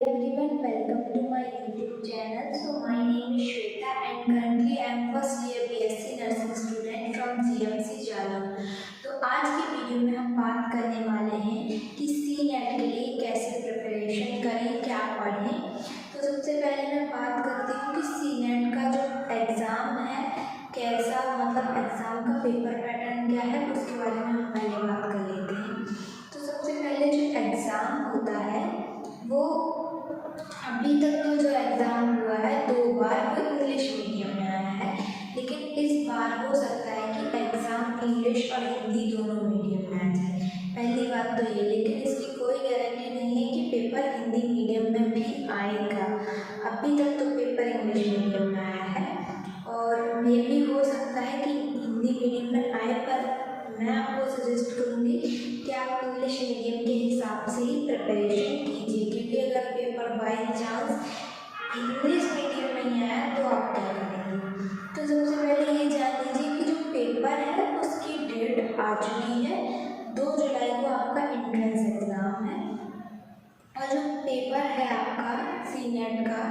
Everyone, welcome to my YouTube channel. So my name is Shweta and currently I am first year BSc Nursing student from GMC Jalore. तो आज की video में हम बात करने वाले हैं कि CNET के लिए कैसे प्रिपरेशन करें, क्या पढ़ें। तो सबसे पहले मैं बात करती हूँ कि CNET का जो एग्ज़ाम है कैसा, मतलब एग्ज़ाम का पेपर पैटर्न क्या है, उसके बारे में हम पहले बात कर लेते हैं। तो सबसे पहले जो एग्ज़ाम होता है वो अभी तक तो जो एग्ज़ाम हुआ है 2 बार वो इंग्लिश मीडियम में आया है, लेकिन इस बार हो सकता है कि एग्ज़ाम इंग्लिश और हिंदी दोनों मीडियम में आ जाए। पहली बात तो ये, लेकिन इसकी कोई गारंटी नहीं है कि पेपर हिंदी मीडियम में भी आएगा। अभी तक तो पेपर इंग्लिश मीडियम में आया है और ये भी हो सकता है कि हिंदी मीडियम में आए, पर मैं आपको सजेस्ट करूँगी कि आप इंग्लिश मीडियम के हिसाब से ही प्रिपरेशन कीजिए, क्योंकि अगर paper by chance English medium में ही आया तो आप क्या करेंगे। तो सबसे पहले ये जान लीजिए कि जो पेपर है उसकी डेट आ चुकी है। 2 जुलाई को आपका एंट्रेंस एग्ज़ाम है और जो पेपर है आपका CNET का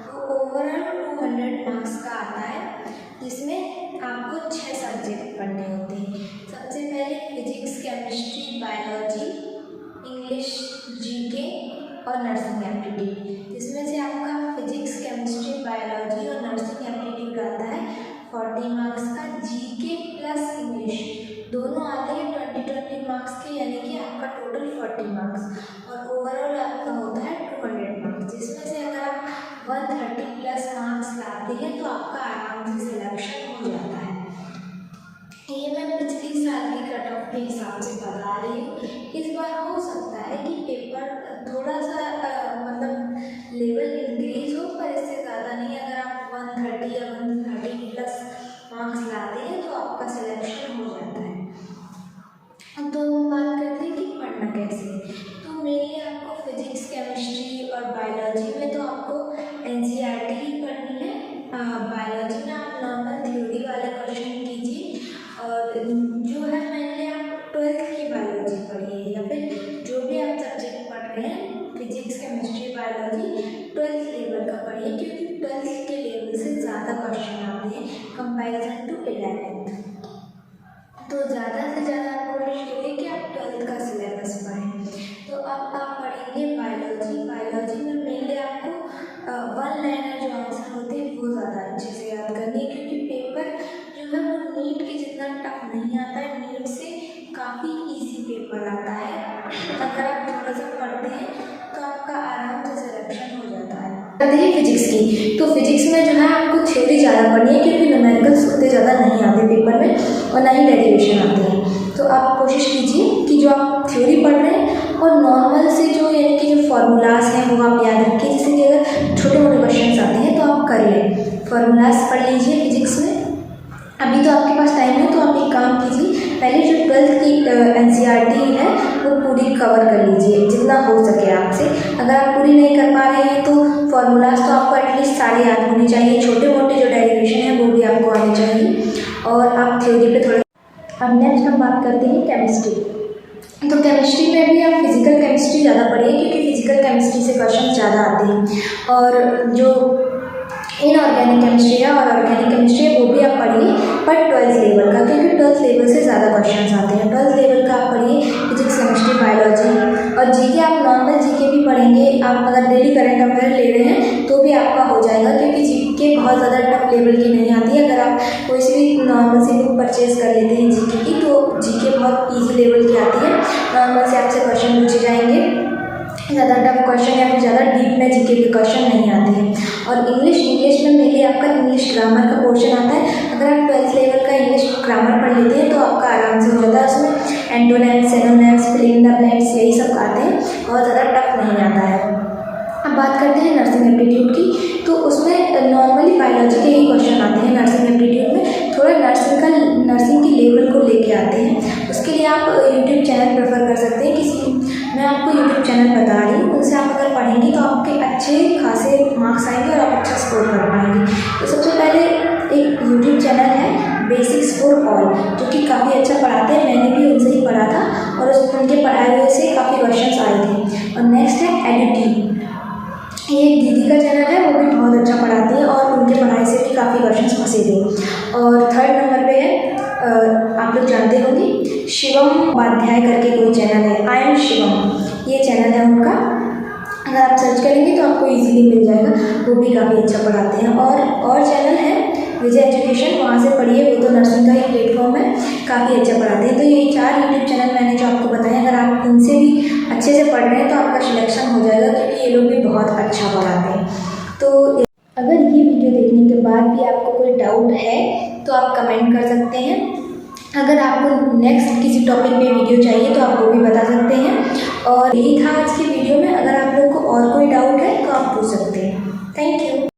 वो ओवरऑल 200 मार्क्स का आता है, जिसमें आपको 6 सब्जेक्ट पढ़ने होते हैं। सबसे पहले physics, chemistry, biology, English, GK और नर्सिंग एप्टीट्यूड। जिसमें से आपका फिजिक्स, केमिस्ट्री, बायोलॉजी और नर्सिंग एप्टीट्यूड आता है 40 मार्क्स का। जीके प्लस इंग्लिश दोनों आते हैं 20 मार्क्स के, यानी कि आपका टोटल 40 मार्क्स और ओवरऑल आपका होता है 200 मार्क्स। जिसमें से अगर आप 130 प्लस मार्क्स लाते हैं तो आपका आराम से सिलेक्शन हो जाता है। ये मैं पिछली साल की कट ऑफ के हिसाब से बता रही हूँ। इस बार हो सकता है कि पेपर थोड़ा सा मतलब लेवल इंक्रीज हो, पर इससे ज़्यादा नहीं। अगर आप 130 या 130 प्लस मार्क्स लाते हैं तो आपका सिलेक्शन हो जाता है। तो हम बात करते हैं कि पढ़ना कैसे। तो मेनली आपको फिजिक्स, केमिस्ट्री और बायोलॉजी में तो आपको NCERT ही पढ़नी है। बायोलॉजी में आप नॉर्मल थ्योरी वाले क्वेश्चन कीजिए और जो है मैंने आप 12th की बायोलॉजी पढ़िए, या फिर जो भी आप सब्जेक्ट पढ़ रहे हैं physics, chemistry, biology 12th level का पढ़िए, क्योंकि 12th के लेवल से ज़्यादा क्वेश्चन आते हैं कंपैरिजन टू 11th। तो ज़्यादा से ज़्यादा आप कोशिश करिए कि आप 12th का सिलेबस पढ़ें। तो अब आप पढ़ेंगे बायोलॉजी में मेनली आपको 1 लाइनर जो आंसर होते हैं वो ज़्यादा अच्छे से याद करनी है, क्योंकि पेपर जो है वो नीट के जितना टफ नहीं आता है, नीट से काफ़ी ईजी पेपर आता है। अगर आप थोड़ा सा पढ़ते हैं तो आपका आराम से सिलेक्शन हो जाता है। करते हैं फिजिक्स की, तो फिजिक्स में जो है आपको थ्योरी ज़्यादा पढ़नी है, क्योंकि न्यूमेरिकल्स उतने ज़्यादा नहीं आते पेपर में और ना ही डेरिवेशन आते हैं। तो आप कोशिश कीजिए कि जो आप थ्योरी पढ़ रहे हैं और नॉर्मल से जो यानी कि जो फार्मूलाज हैं वो आप याद रखिए। जैसे कि अगर छोटे मोटे क्वेश्चन आते हैं तो आप कर लें, फार्मूलाज पढ़ लीजिए फिजिक्स में। अभी तो आपके पास टाइम है, तो आप एक काम कीजिए, पहले जो 12th की NCERT है वो पूरी कवर कर लीजिए जितना हो सके आपसे। अगर आप पूरी नहीं कर पा रहे हैं तो फार्मूलाज तो आपको एटलीस्ट सारे याद होने चाहिए, छोटे मोटे जो डेरिवेशन है वो भी आपको आने चाहिए और आप थ्योरी पे थोड़ा। अब नेक्स्ट हम बात करते हैं केमिस्ट्री। तो केमिस्ट्री में भी आप फिजिकल केमिस्ट्री ज़्यादा पढ़िए, क्योंकि फिजिकल केमिस्ट्री से क्वेश्चन ज़्यादा आते हैं। और जो इनऑर्गेनिक केमिस्ट्री है और ऑर्गेनिक केमिस्ट्री है वो भी आप पढ़िए, पर 12th लेवल का, क्योंकि 12th लेवल से ज़्यादा क्वेश्चन आते हैं। 12th लेवल का आप पढ़िए फिजिक्स, केमिस्ट्री, बायोलॉजी और जीके। आप नॉर्मल जीके भी पढ़ेंगे, आप अगर डेली करंट अफेयर ले रहे हैं तो भी आपका हो जाएगा, क्योंकि जीके बहुत ज़्यादा टफ लेवल की नहीं आती है। अगर आप कोई सी भी नॉर्मल सी बुक परचेज कर लेते हैं जीके की, तो जीके बहुत ईजी लेवल की आती है। नॉर्मल से आपसे क्वेश्चन पूछे जाएंगे, ज़्यादा टफ क्वेश्चन या फिर ज़्यादा डीप में जीके के क्वेश्चन नहीं आते हैं। और इंग्लिश में मेनली आपका इंग्लिश ग्रामर का पोर्शन आता है। अगर आप 12th लेवल का इंग्लिश ग्रामर पढ़ लेते हैं तो आपका आराम से हो जाता है। उसमें antonyms, synonyms, fill in the blanks यही सब आते हैं, बहुत ज़्यादा टफ नहीं आता है। अब बात करते हैं नर्सिंग एप्टीट्यूड की। तो उसमें नॉर्मली बायोलॉजी के ही क्वेश्चन आते हैं नर्सिंग एप्टीट्यूड में, थोड़ा नर्सिंग की लेवल को लेके आते हैं। उसके लिए आप यूट्यूब चैनल प्रेफर कर सकते हैं। मैं आपको यूट्यूब चैनल बता रही हूँ, उनसे आप अगर पढ़ेंगे तो आपके अच्छे खासे मार्क्स आएंगे और आप अच्छा स्कोर कर पाएंगे। तो सबसे पहले एक यूट्यूब चैनल है बेसिक्स फॉर ऑल, जो कि काफ़ी अच्छा पढ़ाते हैं। मैंने भी उनसे ही पढ़ा था और उनके पढ़ाए हुए से काफ़ी क्वेश्चन आए थे। और नेक्स्ट है एडिटी। ये एक दीदी का चैनल है, वो भी बहुत अच्छा पढ़ाती है और उनके पढ़ाई से भी काफ़ी क्वेश्चंस फंसे थे। और थर्ड नंबर पे है आप लोग जानते होंगे शिवम उपाध्याय करके कोई चैनल है, आई एम शिवम, ये चैनल है उनका। अगर आप सर्च करेंगे तो आपको इजीली मिल जाएगा, वो भी काफ़ी अच्छा पढ़ाते हैं। और चैनल है विजय एजुकेशन, वहाँ से पढ़िए, वो तो नर्सिंग का ही प्लेटफॉर्म है, काफ़ी अच्छा पढ़ाते हैं। तो ये 4 यूट्यूब चैनल मैंने जो आपको बताया, अगर आप इनसे भी अच्छे से पढ़ रहे हैं तो आपका सिलेक्शन हो जाएगा, क्योंकि ये लोग भी बहुत अच्छा पढ़ाते हैं। तो अगर ये वीडियो देखने के बाद भी आपको कोई डाउट है तो आप कमेंट कर सकते हैं। अगर आपको नेक्स्ट किसी टॉपिक पे वीडियो चाहिए तो आप वो भी बता सकते हैं। और यही था आज की वीडियो में। अगर आप लोग को और कोई डाउट है तो आप पूछ सकते हैं। Thank you.